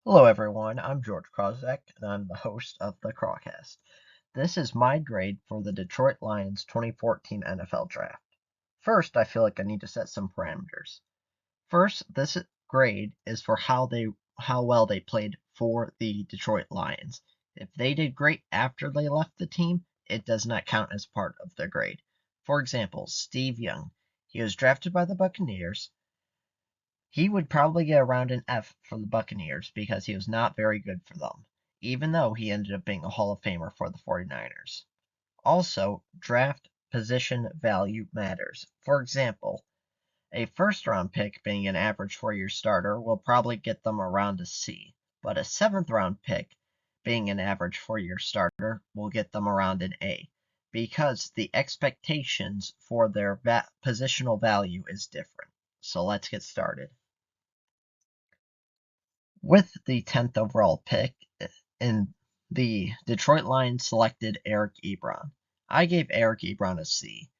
Hello, everyone. I'm George Krozek, and I'm the host of the Crawcast. This is my grade for the Detroit Lions 2014 NFL Draft. First, I feel like I need to set some parameters. First, this grade is for how well they played for the Detroit Lions. If they did great after they left the team, it does not count as part of their grade. For example, Steve Young. He was drafted by the Buccaneers. He would probably get around an F for the Buccaneers because he was not very good for them, even though he ended up being a Hall of Famer for the 49ers. Also, draft position value matters. For example, a first round pick being an average 4-year starter will probably get them around a C, but a 7th round pick being an average 4-year starter will get them around an A because the expectations for their positional value is different. So let's get started. With the 10th overall pick in the Detroit Lions selected Eric Ebron. I gave Eric Ebron a C.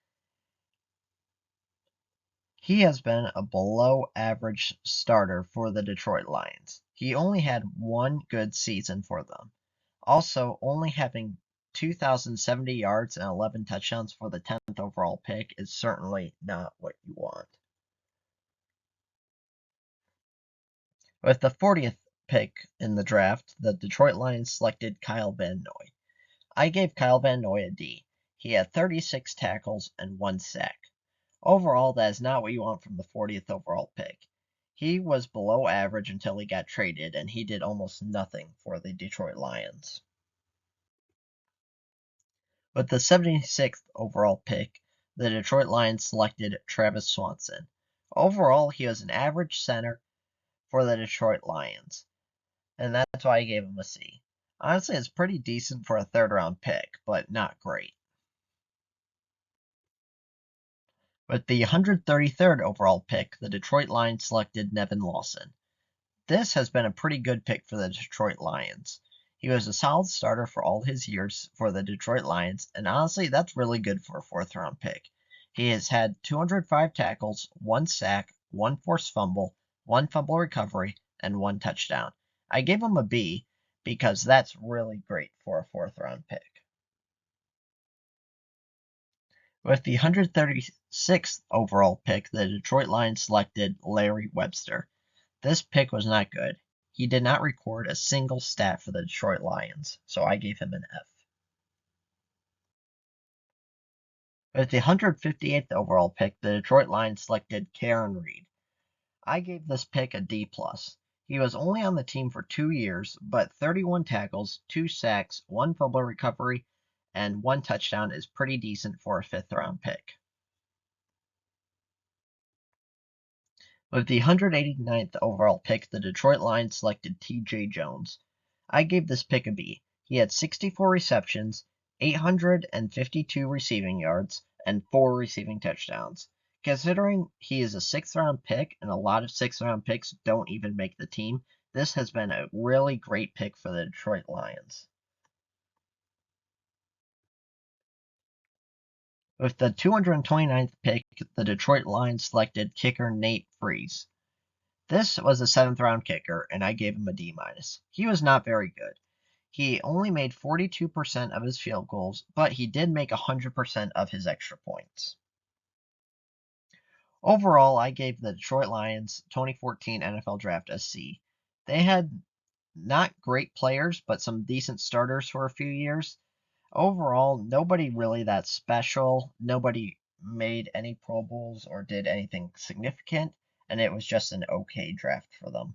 He has been a below average starter for the Detroit Lions. He only had one good season for them. Also, only having 2,070 yards and 11 touchdowns for the 10th overall pick is certainly not what you want. With the 40th pick in the draft, the Detroit Lions selected Kyle Van Noy. I gave Kyle Van Noy a D. He had 36 tackles and 1 sack. Overall, that is not what you want from the 40th overall pick. He was below average until he got traded, and he did almost nothing for the Detroit Lions. With the 76th overall pick, the Detroit Lions selected Travis Swanson. Overall, he was an average center for the Detroit Lions, and that's why I gave him a C. Honestly, it's pretty decent for a 3rd round pick, but not great. With the 133rd overall pick, the Detroit Lions selected Nevin Lawson. This has been a pretty good pick for the Detroit Lions. He was a solid starter for all his years for the Detroit Lions, and honestly, that's really good for a 4th round pick. He has had 205 tackles, 1 sack, 1 forced fumble, 1 fumble recovery, and 1 touchdown. I gave him a B because that's really great for a 4th round pick. With the 136th overall pick, the Detroit Lions selected Larry Webster. This pick was not good. He did not record a single stat for the Detroit Lions, so I gave him an F. With the 158th overall pick, the Detroit Lions selected Karen Reed. I gave this pick a D+. He was only on the team for 2 years, but 31 tackles, 2 sacks, 1 fumble recovery, and 1 touchdown is pretty decent for a 5th round pick. With the 189th overall pick, the Detroit Lions selected T.J. Jones. I gave this pick a B. He had 64 receptions, 852 receiving yards, and 4 receiving touchdowns. Considering he is a 6th round pick, and a lot of 6th round picks don't even make the team, this has been a really great pick for the Detroit Lions. With the 229th pick, the Detroit Lions selected kicker Nate Freese. This was a 7th round kicker, and I gave him a D-. He was not very good. He only made 42% of his field goals, but he did make 100% of his extra points. Overall, I gave the Detroit Lions 2014 NFL Draft a C. They had not great players, but some decent starters for a few years. Overall, nobody really that special. Nobody made any Pro Bowls or did anything significant, and it was just an okay draft for them.